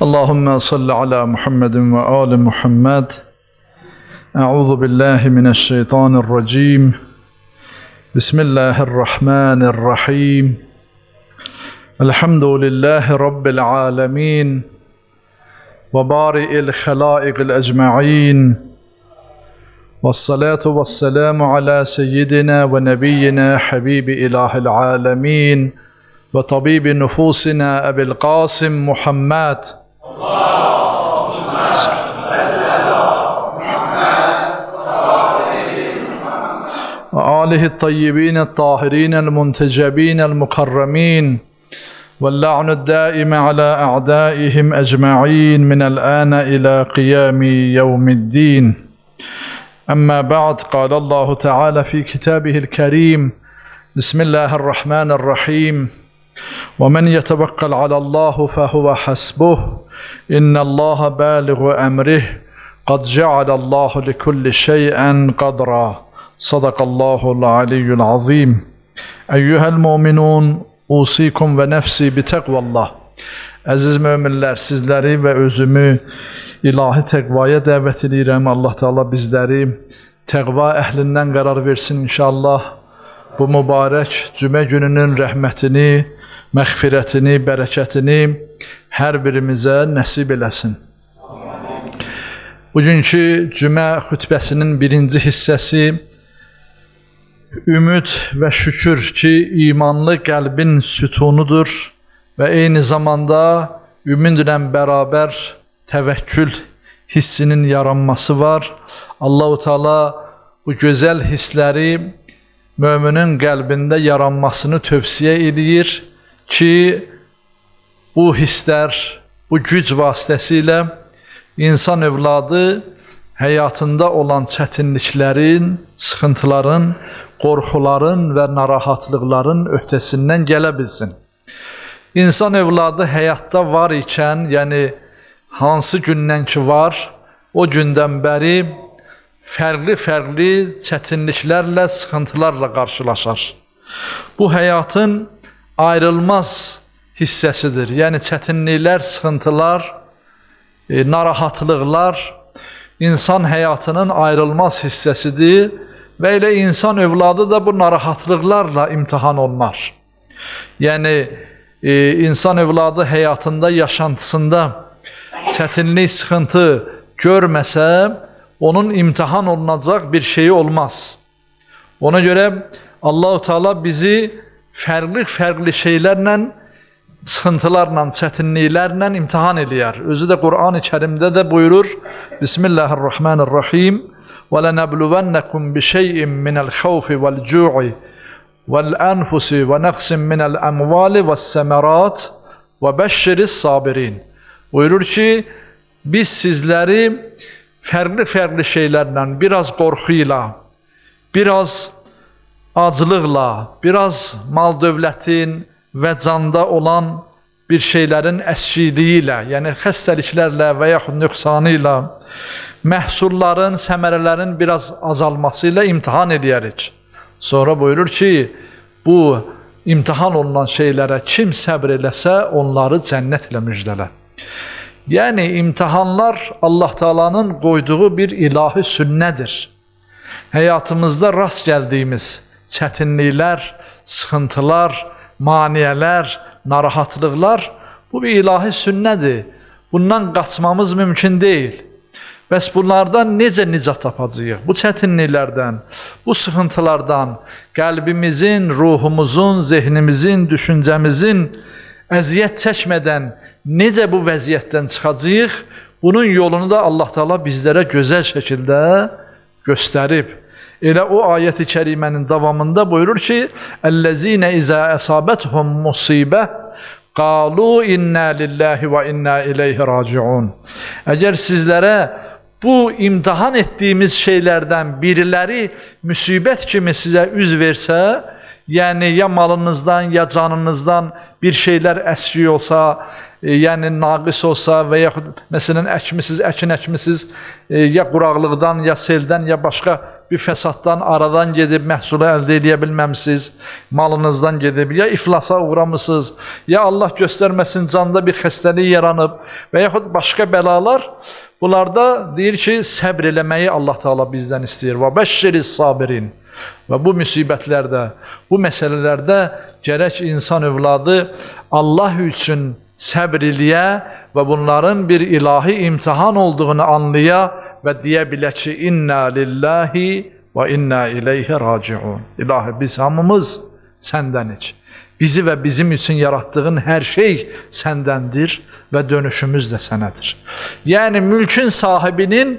Allahümme salli ala Muhammedin ve ali Muhammed. Euzu billahi mineşşeytanirracim. Bismillahirrahmanirrahim. Elhamdülillahi Rabbil alemin. Ve bari'il halâiqil ecma'in. Vessalatu vesselamu ala seyyidina ve nebiyyina habibi ilahil alemin. Ve tabibi nufusina Ebil Qasim Muhammed. وآله الطيبين الطاهرين المنتجبين المكرمين واللعن الدائم على أعدائهم أجمعين من الآن إلى قيام يوم الدين. أما بعد، قال الله تعالى في كتابه الكريم: بسم الله الرحمن الرحيم: ومن يتوكل على الله فهو حسبه إن الله بالغ أمره قد جعل الله لكل شيء قدرا. Sadakallahul aliyyul azim. Eyyuhel mu'minun, usikum ve nefsi bitekvallah. Əziz möminlər, sizləri və özümü ilahi təqvaya dəvət edirəm. Allah Teala bizləri təqva əhlindən qərar versin inşallah. Bu mübarək cümə gününün rəhmətini, məğfirətini, bərəkətini hər birimizə nəsib eləsin. Bugünkü cümə xütbəsinin birinci hissəsi ümid və şükür ki, imanlı qəlbin sütunudur və eyni zamanda ümidlə bərabər təvəkkül hissinin yaranması var. Allah-u Teala bu gözəl hissləri müminin qəlbində yaranmasını tövsiyə edir ki, bu hisslər, bu güc vasitəsilə insan övladı həyatında olan çətinliklərin, sıxıntıların, qorxuların və narahatlıqların öhdəsindən gələ bilsin. İnsan övladı həyatda var ikən, yəni hansı gündən ki var, o gündən bəri fərqli çətinliklərlə, sıxıntılarla qarşılaşar. Bu həyatın ayrılmaz hissəsidir. Yəni çətinliklər, sıxıntılar, narahatlıqlar insan həyatının ayrılmaz hissəsidir və elə insan övladı da bu narahatlıqlarla imtihan olunar. Yəni insan övladı həyatında, yaşantısında çətinlik, sıxıntı görməsə, onun imtihan olunacaq bir şeyi olmaz. Ona görə Allah-u Teala bizi fərqli şeylərlə, sıxıntılarla, çətinliklərlə imtihan eləyər. Özü də Qur'an-ı Kərimdə də buyurur: Bismillahirrahmanirrahim. وَلَنَبْلُوَنَّكُمْ بِشَيْءٍ مِنَ الْخَوْفِ وَالْجُوعِ وَالْأَنْفُسِ وَنَقْصٍ مِنَ الْأَمْوَالِ وَالسَّمَرَاتِ وَبَشِّرِ الصَّابِرِينَ. Buyurur ki, biz sizləri fərqli şeylərlə, biraz qorxuyla, biraz acılıqla, biraz mal dövlətin və canda olan bir şeylərin əskiliyi ilə, yəni xəstəliklərlə və yaxud nöqsanı ilə, məhsulların, səmərələrin biraz azalması ilə imtihan edərik. Sonra buyurur ki, bu imtihan olunan şeylərə kim səbr eləsə, onları cənnətlə müjdələ. Yəni, imtihanlar Allah Teala'nın qoyduğu bir ilahi sünnədir. Həyatımızda rast gəldiyimiz çətinliklər, sıxıntılar, maniyələr, narahatlıqlar, bu bir ilahi sünnədir. Bundan qaçmamız mümkün deyil. Bəs bunlardan necə nicat tapacağıq? Bu çətinliklərdən, bu sıxıntılardan qəlbimizin, ruhumuzun, zehnimizin, düşüncəmizin əziyyət çəkmədən necə bu vəziyyətdən çıxacağıq? Bunun yolunu da Allah Teala bizlərə gözəl şəkildə göstərib. Elə o ayət-i kərimənin davamında buyurur ki: "Əllezîne izâ əsabethum musibə qalu inna lillahi və inna ileyhi raciun." Əgər sizlərə bu imtihan etdiyimiz şeylərdən biriləri müsibət kimi sizə üz versə, yəni ya malınızdan, ya canınızdan bir şeylər əskik olsa, yəni naqis olsa və yaxud məsələn əkin əkmisiniz, ya quraqlıqdan, ya seldən, ya başqa bir fəsaddan aradan gedib məhsulu əldə edə bilməmisiniz, malınızdan gedib, ya iflasa uğramısınız, ya Allah göstərməsin canda bir xəstəlik yaranıb və yaxud başqa bəlalar, bunlarda deyir ki, səbr eləməyi Allah Teala bizdən istəyir. Və bəşşiriz sabirin. Və bu müsibətlərdə, bu məsələlərdə gərək insan övladı Allah üçün səbr eləyə və bunların bir ilahi imtihan olduğunu anlaya və deyə bilə ki, inna lillahi və inna ileyhi raciun. İlahi, biz hamımız səndənik. Bizi və bizim üçün yaratdığın hər şey səndəndir və dönüşümüz də sənədir. Yəni, mülkün sahibinin,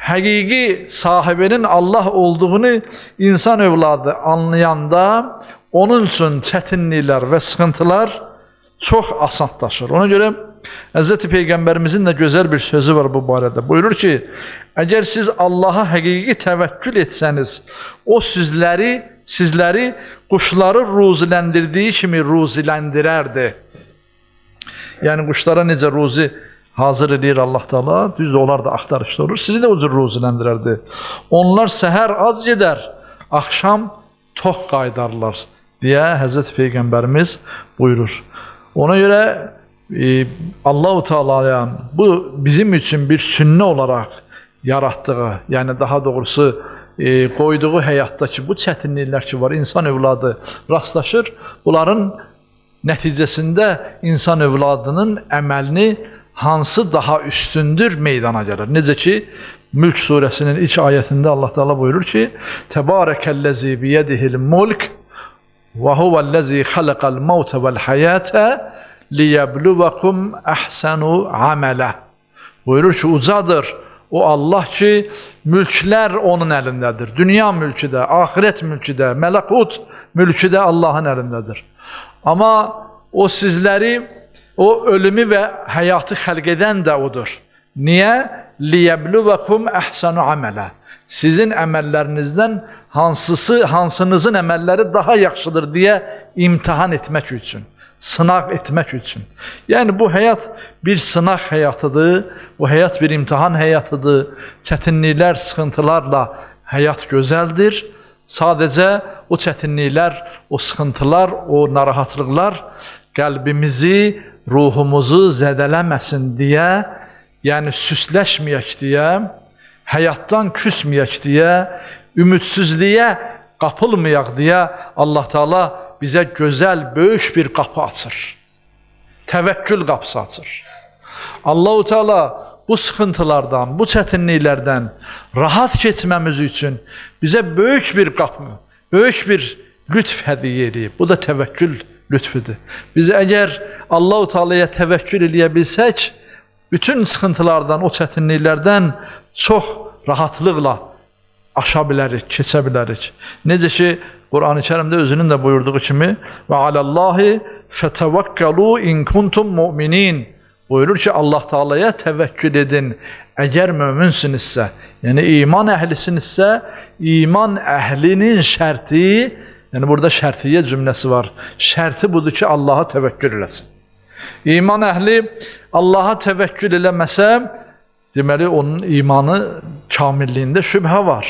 həqiqi sahibinin Allah olduğunu insan övladı anlayanda, onun üçün çətinliklər və sıxıntılar çox asanlaşır. Ona görə Hz. Peyğəmbərimizin də gözəl bir sözü var bu barədə. Buyurur ki, əgər siz Allaha həqiqi təvəkkül etsəniz, o sizləri quşları ruziləndirdiyi kimi ruziləndirərdi. Yəni, quşlara necə ruzi hazır edir Allah Teala, düzdür, onlar da axtarışda olur, sizi də o cür ruziləndirərdi. Onlar səhər az gedər, axşam tox qaydarlar, deyə Hz. Peyğəmbərimiz buyurur. Ona görə Allah-u Teala'ya bu bizim üçün bir sünnə olaraq yaratdığı, yəni daha doğrusu qoyduğu həyatdakı bu çətinliklər ki var, insan övladı rastlaşır, bunların nəticəsində insan övladının əməlini hansı daha üstündür meydana gəlir. Necə ki, Mülk surəsinin ilk ayətində Allah Teala buyurur ki, Təbarəkəl-ləzi biyədihil mulk və huvəl-ləzi xaləqəl mavtə vəl-həyətə liyəbluvakum əhsənu amələ. Buyurur ki, ucadır o Allah ki, mülklər onun əlindədir. Dünya mülkü də, ahirət mülkü də, mələkut mülkü də Allahın əlindədir. Amma o sizləri, o ölümü və həyatı xəlq edən də odur. Niyə? Liyəbluvakum əhsənu amələ. Sizin əməllərinizdən hansınızın əməlləri daha yaxşıdır deyə imtihan etmək üçün, sınaq etmək üçün. Yəni, bu həyat bir sınaq həyatıdır, bu həyat bir imtihan həyatıdır. Çətinliklər, sıxıntılarla həyat gözəldir. Sadəcə o çətinliklər, o sıxıntılar, o narahatlıqlar qəlbimizi, ruhumuzu zədələməsin deyə, yəni süsləşməyək deyə, həyatdan küsməyək deyə, ümidsizliyə qapılmayaq deyə Allah Teala bizə gözəl, böyük bir qapı açır. Təvəkkül qapısı açır. Allah-u Teala bu sıxıntılardan, bu çətinliklərdən rahat keçməmiz üçün bizə böyük bir qapı, böyük bir lütf hədiyyə edib. Bu da təvəkkül lütfüdür. Biz əgər Allah-u Teala'ya təvəkkül eləyə bilsək, bütün sıxıntılardan, o çətinliklərdən çox rahatlıqla aşa bilərik, keçə bilərik. Necə ki, Qur'an-ı Kərimdə özünün də buyurduğu kimi və aləllahi fətəvəkkəlu in kuntum mu'minin. Buyurur ki, Allah Teala'ya təvəkkül edin əgər möminsinizsə, yəni iman əhlisinizsə, iman əhlinin şərti, yəni burada şərtiyyə cümləsi var. Şərti budur ki, Allaha təvəkkül eləsin. İman əhli Allaha təvəkkül eləməsə, deməli, onun imanı kamilliyində şübhə var.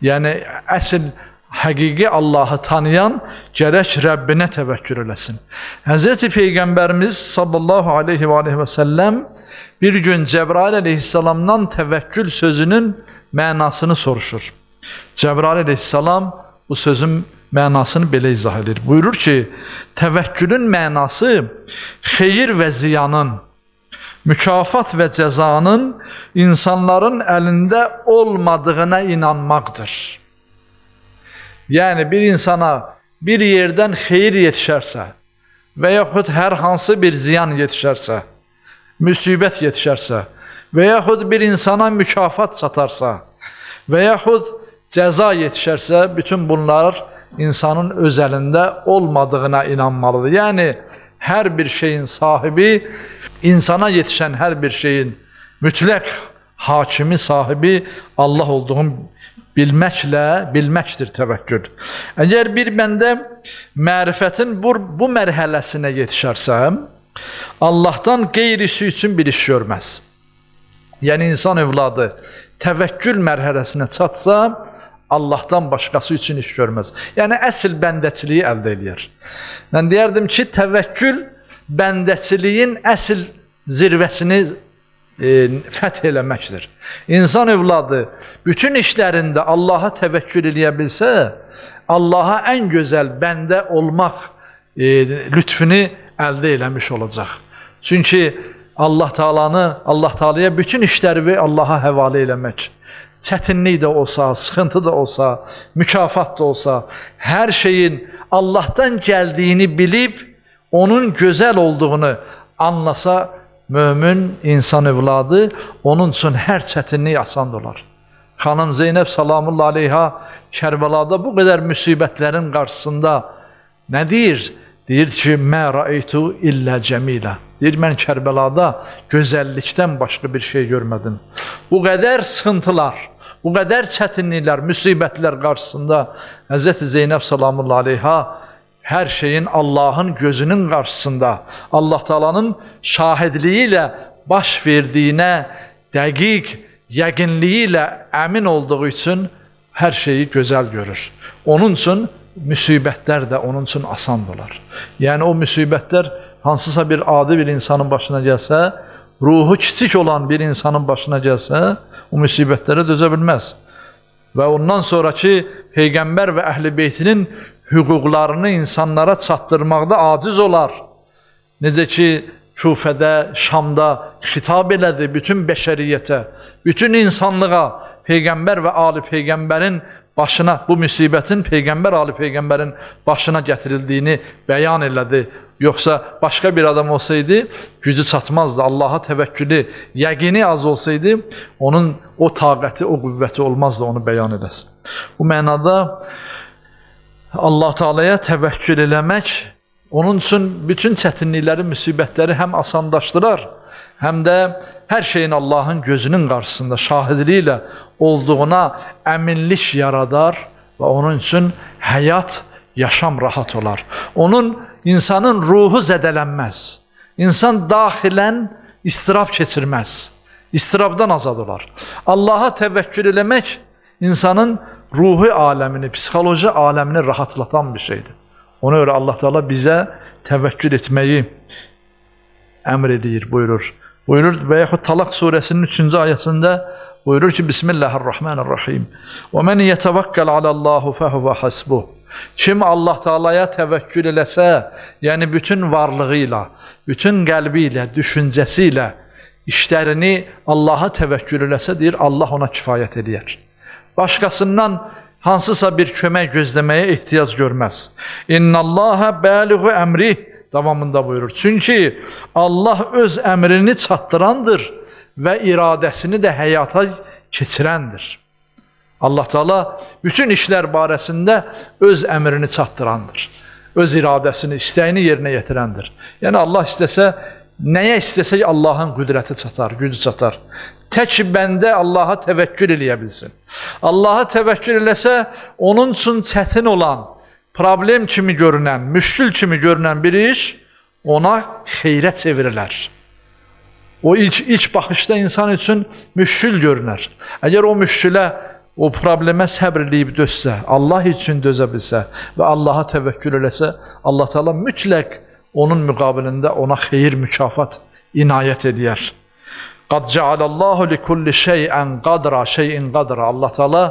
Yəni, əsl həqiqi Allahı tanıyan gərək Rəbbinə təvəkkül eləsin. Hz. Peyğəmbərimiz sallallahu aleyhi və səlləm bir gün Cəbrail əleyhissalamdan təvəkkül sözünün mənasını soruşur. Cəbrail əleyhissalam bu sözün mənasını belə izah edir. Buyurur ki, təvəkkülün mənası xeyir və ziyanın, mükafat və cəzanın insanların əlində olmadığına inanmaqdır. Yəni, bir insana bir yerdən xeyir yetişərsə və yaxud hər hansı bir ziyan yetişərsə, müsibət yetişərsə və yaxud bir insana mükafat çatarsa və yaxud cəza yetişərsə, bütün bunlar insanın öz əlində olmadığına inanmalıdır. Yəni, hər bir şeyin sahibi, insana yetişən hər bir şeyin mütləq hakimi, sahibi Allah olduğunu bilməkdir təvəkkül. Əgər bir məndə mərifətin bu mərhələsinə yetişərsəm, Allahdan qeyrisi üçün bir iş görməz. Yəni insan övladı təvəkkül mərhələsinə çatsa, Allahdan başqası üçün iş görməz. Yəni əsl bəndəçiliyi əldə edir. Mən deyərdim ki, təvəkkül bəndəçiliyin əsl zirvəsini fəth eləməkdir. İnsan övladı bütün işlərində Allaha təvəkkül eləyə bilsə, Allaha ən gözəl bəndə olmaq lütfünü əldə eləmiş olacaq. Çünki Allah Taala'ya bütün işləri Allaha həvalə eləmək, çətinlik də olsa, sıxıntı da olsa, mükafat da olsa, hər şeyin Allahdan gəldiyini bilib, onun gözəl olduğunu anlasa, mömin insan övladı, onun üçün hər çətinlik asan olar. Xanım Zeynəb salamullah aleyha Kərbəlada bu qədər müsibətlərin qarşısında nə deyir? Deyir ki, mə rəeytu illə cəmilə. Deyir, mən Kərbəlada gözəllikdən başqa bir şey görmədim. Bu qədər sıxıntılar, bu qədər çətinliklər, müsibətlər qarşısında Həzrəti Zeynəb salamullah aleyha hər şeyin Allahın gözünün qarşısında, Allah Taala'nın şahidliyi ilə baş verdiyinə dəqiq, yəqinliyi ilə əmin olduğu üçün hər şeyi gözəl görür. Onun üçün müsibətlər də onun üçün asan olar. Yəni o müsibətlər hansısa bir adi bir insanın başına gəlsə, ruhu kiçik olan bir insanın başına gəlsə, o müsibətlərə dözə bilməz. Və ondan sonraki Peyğəmbər və Əhl-i Beytinin hüquqlarını insanlara çatdırmaqda aciz olar. Necə ki, Kufədə, Şamda xitab elədi bütün bəşəriyyətə, bütün insanlığa, Peyğəmbər və Ali Peyğəmbərin başına, bu müsibətin Peyğəmbər, Ali Peyğəmbərin başına gətirildiyini bəyan elədi. Yoxsa başqa bir adam olsaydı, gücü çatmazdı. Allaha təvəkkülü, yəqini az olsaydı, onun o taqəti, o qüvvəti olmazdı, onu bəyan edəsin. Bu mənada Allah Taala'ya təvəkkül eləmək, onun üçün bütün çətinlikləri, müsibətləri həm asanlaşdırar, həm də hər şeyin Allahın gözünün qarşısında şahidliyi ilə olduğuna əminlik yaradar və onun üçün həyat, yaşam rahat olar. İnsanın ruhu zədələnməz. İnsan daxilən istirab keçirməz. İstirabdan azad olar. Allaha təvəkkül eləmək insanın ruhi aləmini, psixoloji aləmini rahatlatan bir şeydir. Ona görə Allah Teala bizə təvəkkül etməyi əmr edir, buyurur. Buyurur və yaxud Talaq surəsinin 3-cü ayəsində buyurur ki, Bismillahirrahmanirrahim. Və mən yetəvəkkəl aləllahu fəhvə hasbuh. Kim Allah Teala'ya təvəkkül eləsə, yəni bütün varlığı ilə, bütün qəlbi ilə, düşüncəsi ilə işlərini Allaha təvəkkül eləsə, deyir, Allah ona kifayət edər. Başqasından hansısa bir kömək gözləməyə ehtiyac görməz. İnnallâhe bəliğu əmrih davamında buyurur. Çünki Allah öz əmrini çatdırandır və iradəsini də həyata keçirəndir. Allah Teala bütün işlər barəsində öz əmrini çatdırandır. Öz iradəsini, istəyini yerinə yetirəndir. Yəni Allah istəsə, nəyə istəsək Allahın qüdrəti çatar, gücü çatar. Tək bəndə Allaha təvəkkül eləyə bilsin. Allaha təvəkkül eləsə, onun üçün çətin olan, problem kimi görünən, müşkül kimi görünən bir iş ona xeyrə çevirilər. O ilk baxışda insan üçün müşkül görünər. Əgər o müşkülə, o problemə səbr eləyib dözsə, Allah üçün dözə bilsə və Allaha təvəkkül eləsə, Allah Teala mütləq onun müqabilində ona xeyir, mükafat inayət edər. Qad cəalallahu li kulli şey'in qadra, şey'in qadra. Allah Teala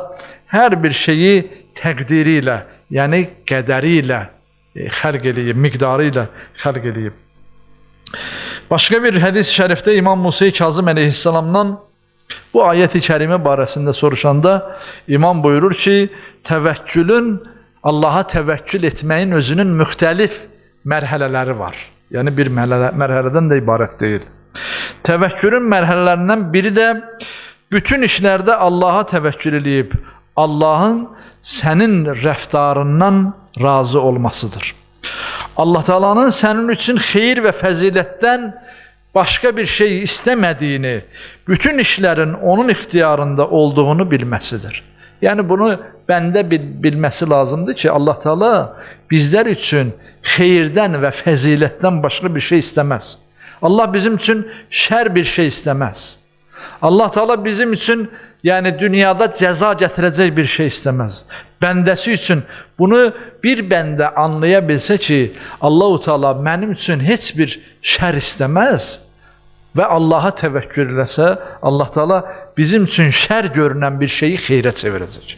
hər bir şeyi təqdiri ilə, yəni qədəri ilə xəlq eləyib, miqdarı ilə xəlq eləyib. Başqa bir hədis-i şərifdə İmam Musa Kazım əleyhissalamdan bu ayət-i kərimə barəsində soruşanda İmam buyurur ki, təvəkkülün, Allaha təvəkkül etməyin özünün müxtəlif mərhələləri var. Yəni bir mərhələdən də ibarət deyil. Təvəkkülün mərhələlərindən biri də bütün işlərdə Allaha təvəkkül edib, Allahın sənin rəftarından razı olmasıdır. Allah Teala'nın sənin üçün xeyir və fəzilətdən başqa bir şey istəmədiyini, bütün işlərin onun ixtiyarında olduğunu bilməsidir. Yəni bunu bəndə bilməsi lazımdır ki, Allah Teala bizlər üçün xeyirdən və fəzilətdən başqa bir şey istəməz. Allah bizim üçün şər bir şey istəməz. Allah Teala bizim üçün yəni dünyada cəza gətirəcək bir şey istəməz. Bəndəsi üçün bunu bir bəndə anlaya bilsə ki, Allah-u Teala mənim üçün heç bir şər istəməz və Allaha təvəkkül eləsə, Allah Teala bizim üçün şər görünən bir şeyi xeyrə çevirəcək.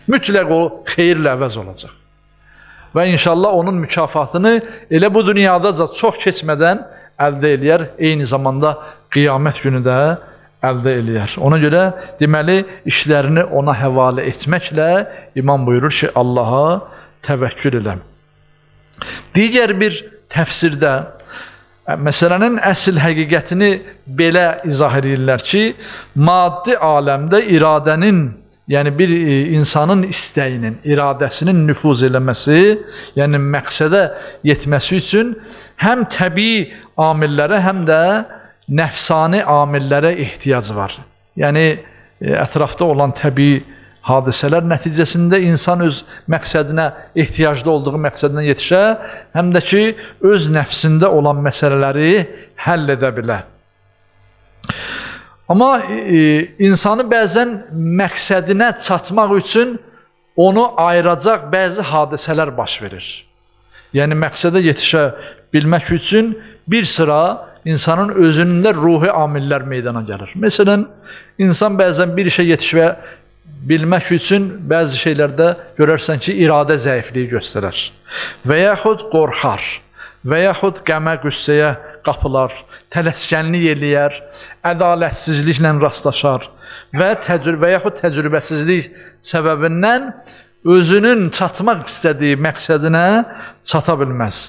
Mütləq o xeyirlə əvəz olacaq. Və inşallah onun mükafatını elə bu dünyadaca çox keçmədən əldə eləyər, eyni zamanda qiyamət günü də əldə eləyər. Ona görə deməli işlərini ona həvalə etməklə İmam buyurur ki, Allaha təvəkkül elə. Digər bir təfsirdə məsələnin əsl həqiqətini belə izah edirlər ki, maddi aləmdə iradənin, yəni bir insanın istəyinin, iradəsinin nüfuz eləməsi, yəni məqsədə yetməsi üçün həm təbii amillərə, həm də nəfsani amillərə ehtiyac var. Yəni ətrafda olan təbii hadisələr nəticəsində insan öz məqsədinə, ehtiyacda olduğu məqsədinə yetişə, həm də ki, öz nəfsində olan məsələləri həll edə bilər. Amma insanı bəzən məqsədinə çatmaq üçün onu ayıracaq bəzi hadisələr baş verir. Yəni məqsədə yetişə bilmək üçün bir sıra insanın özündə ruhi amillər meydana gəlir. Məsələn, insan bəzən bir işə yetişə bilmək üçün bəzi şeylərdə görərsən ki, iradə zəifliyi göstərər. Və yaxud qorxar, və yaxud qəmə, qüssəyə qapılar, tələskənlik eləyər, ədalətsizliklə rastlaşar və yaxud təcrübəsizlik səbəbindən özünün çatmaq istədiyi məqsədinə çata bilməz.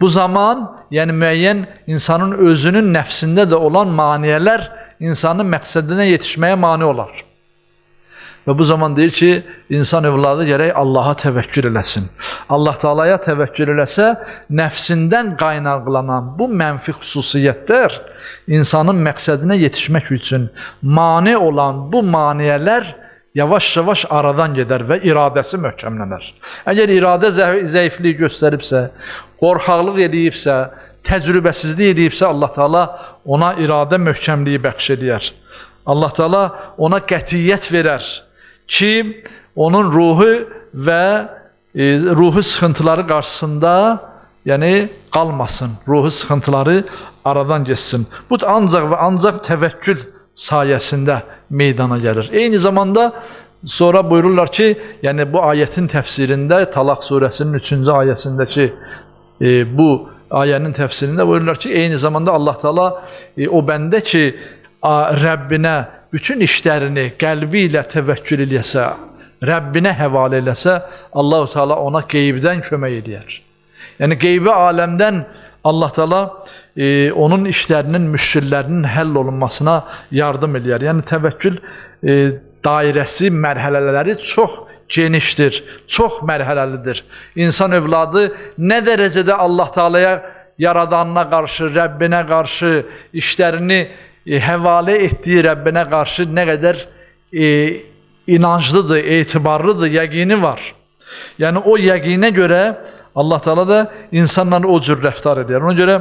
Bu zaman, yəni müəyyən insanın özünün nəfsində də olan maniyələr insanın məqsədinə yetişməyə mane olar. Və bu zaman deyir ki, insan övladı gərək Allaha təvəkkül eləsin. Allah Teala'ya təvəkkül eləsə, nəfsindən qaynaqlanan bu mənfi xüsusiyyətlər insanın məqsədinə yetişmək üçün mane olan bu maniyələr yavaş-yavaş aradan gedər və iradəsi möhkəmlənər. Əgər iradə zəifliyi göstəribsə, qorxaqlıq edibsə, təcrübəsizlik edibsə, Allah Teala ona iradə möhkəmliyi bəxş edər. Allah Teala ona qətiyyət verər ki, onun ruhu və ruhu sıxıntıları qarşısında yəni qalmasın, ruhu sıxıntıları aradan geçsin. Bu ancaq və ancaq təvəkkül sayəsində meydana gəlir. Eyni zamanda sonra buyururlar ki, yəni bu ayətin təfsirində, Talaq surəsinin 3-cü ayəsindəki bu ayənin təfsirində buyururlar ki, eyni zamanda Allah Teala o bəndə ki, Rəbbinə bütün işlərini qəlbi ilə təvəkkül eləsə, Rəbbinə həvalə eləsə, Allah-u Teala ona qeybdən kömək eləyər. Yəni qeybi aləmdən Allah Teala onun işlərinin, müşkillərinin həll olunmasına yardım eləyər. Yəni təvəkkül dairəsi, mərhələləri çox genişdir, çox mərhələlidir. İnsan övladı nə dərəcədə Allah Teala'ya, yaradanına qarşı, Rəbbinə qarşı işlərini həvalə etdiyi Rəbbinə qarşı nə qədər inanclıdır, etibarlıdır, yəqini var. Yəni o yəqinə görə Allah Teala da insanlarla o cür rəftar edir. Ona görə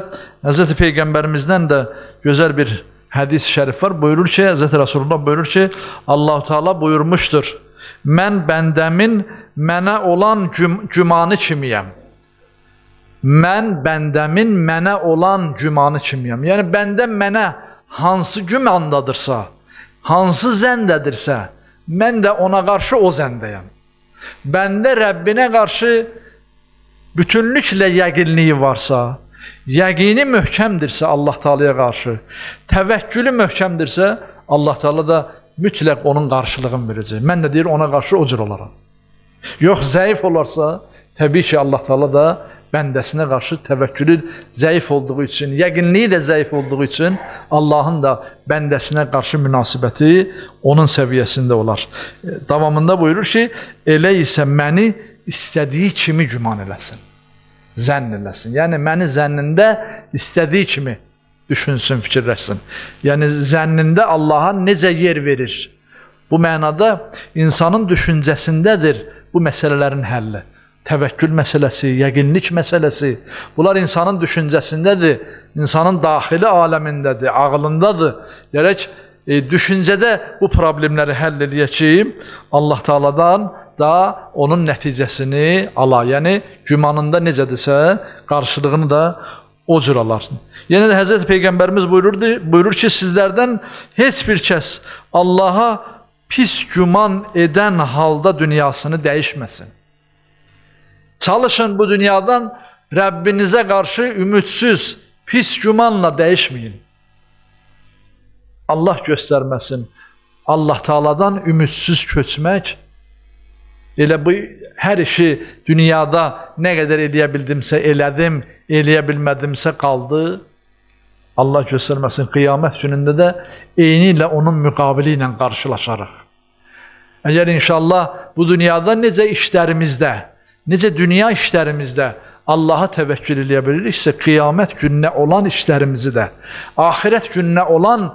Hz. Peyğəmbərimizdən də gözəl bir hədis şərif var. Buyurur ki, Hz. Rasulullah buyurur ki, Allah Teala buyurmuşdur, mən bəndəmin mənə olan gümanı kimiyəm. Mən bəndəmin mənə olan gümanı kimiyəm. Yəni bəndəm mənə hansı gümandadırsa, hansı zəndədirsə, mən də ona qarşı o zəndəyəm. Bəndə Rəbbinə qarşı bütünlüklə yəqinliyi varsa, yəqini möhkəmdirsə Allah Teala'ya qarşı, təvəkkülü möhkəmdirsə, Allah Teala da mütləq onun qarşılığını verəcək. Mən də deyir, ona qarşı o cür olaram. Yox, zəif olarsa, təbii ki, Allah Teala da bəndəsinə qarşı təvəkkülü zəif olduğu üçün, yəqinliyi də zəif olduğu üçün Allahın da bəndəsinə qarşı münasibəti onun səviyyəsində olar. Davamında buyurur ki, elə isə məni istədiyi kimi güman eləsin, zənn eləsin. Yəni, məni zənnində istədiyi kimi düşünsün, fikirləşsin. Yəni, zənnində Allaha necə yer verir, Bu mənada insanın düşüncəsindədir bu məsələlərin həlli. Təvəkkül məsələsi, yəqinlik məsələsi, bunlar insanın düşüncəsindədir, insanın daxili aləmindədir, ağlındadır. Gərək düşüncədə bu problemləri həll eləyək ki, Allah Teala'dan da onun nəticəsini ala. Yəni, gümanında necədirsə, qarşılığını da o cür alarsın. Yenə də Həzrəti Peyğəmbərimiz buyurur ki, sizlərdən heç bir kəs Allaha pis güman edən halda dünyasını dəyişməsin. Çalışın bu dünyadan Rəbbinizə qarşı ümidsiz, pis gümanla dəyişməyin. Allah göstərməsin. Allah Teala'dan ümidsiz köçmək, elə bu hər işi dünyada nə qədər eləyə bildimsə elədim, eləyə bilmədimsə qaldı. Allah göstərməsin, qiyamət günündə də eyni ilə onun müqabili ilə qarşılaşarıq. Əgər inşallah bu dünyada necə işlərimizdə, necə dünya işlərimizdə Allaha təvəkkül eləyə biliriksə, qiyamət gününə olan işlərimizi də, axirət gününə olan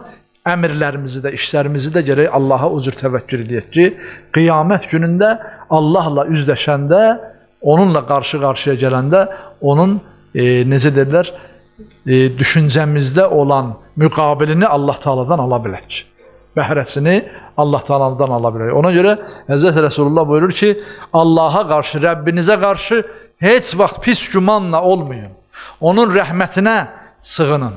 əmrlərimizi də, işlərimizi də gərək Allaha o cür təvəkkül eləyək ki, qiyamət günündə Allahla üzləşəndə, onunla qarşı-qarşıya gələndə, onun, necə deyirlər, düşüncəmizdə olan müqabilini Allah Teala'dan ala bilək. Bəhrəsini Allah Teala'dan ala bilək. Ona görə Həzrəti Resulullah buyurur ki, Allaha qarşı, Rəbbinizə qarşı heç vaxt pis gümanla olmayın. Onun rəhmətinə sığının.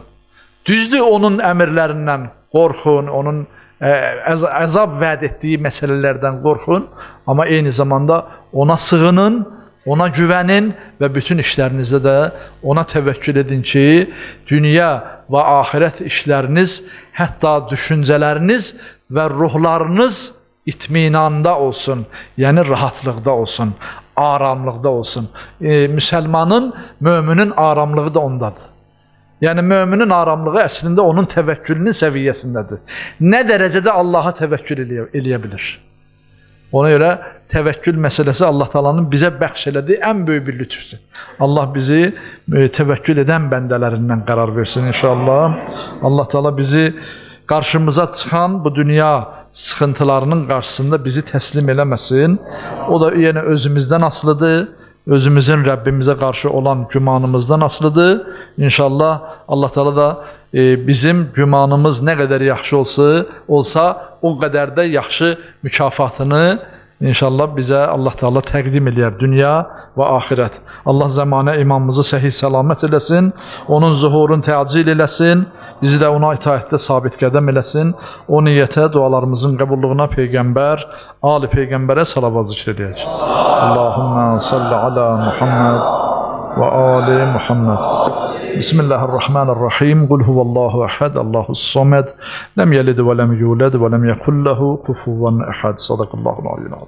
Düzdür, onun əmrlərindən qorxun, onun əzab vəd etdiyi məsələlərdən qorxun, amma eyni zamanda ona sığının, ona güvənin və bütün işlərinizdə də ona təvəkkül edin ki, dünya və axirət işləriniz, hətta düşüncələriniz və ruhlarınız itminanda olsun, yəni rahatlıqda olsun, aramlıqda olsun. Müsəlmanın, möminin aramlığı da ondadır. Yəni, möminin aramlığı əslində onun təvəkkülünün səviyyəsindədir. Nə dərəcədə Allaha təvəkkül eləyə bilir? Ona görə təvəkkül məsələsi Allah Teala'nın bizə bəxş elədiyi ən böyük bir lütfüdür. Allah bizi təvəkkül edən bəndələrindən qərar versin inşallah. Allah Teala bizi qarşımıza çıxan bu dünya sıxıntılarının qarşısında bizi təslim eləməsin. O da yenə özümüzdən asılıdır. Özümüzün Rəbbimizə qarşı olan gümanımızdan asılıdır. İnşallah Allah Teala da bizim gümanımız nə qədər yaxşı olsa o qədər də yaxşı mükafatını İnşallah bizə Allah Teala təqdim eləyər dünya və axirət. Allah zəmanə imamımızı səhih səlamət eləsin, onun zuhurun təcil eləsin, bizi də ona itaətdə sabit qədəm eləsin. O niyyətə dualarımızın qəbulluğuna Peyğəmbər, Ali Peyğəmbərə salavat zikr eləyək. Allahümmə salli ala Muhammed və Ali Muhammed. Bismillahirrahmanirrahim. Qul huvallahu ahad, Allahus samad, lem yelid və lem yulad və lem yekul lehu kufuven ahad. Sadaqallahul aliyyul azim.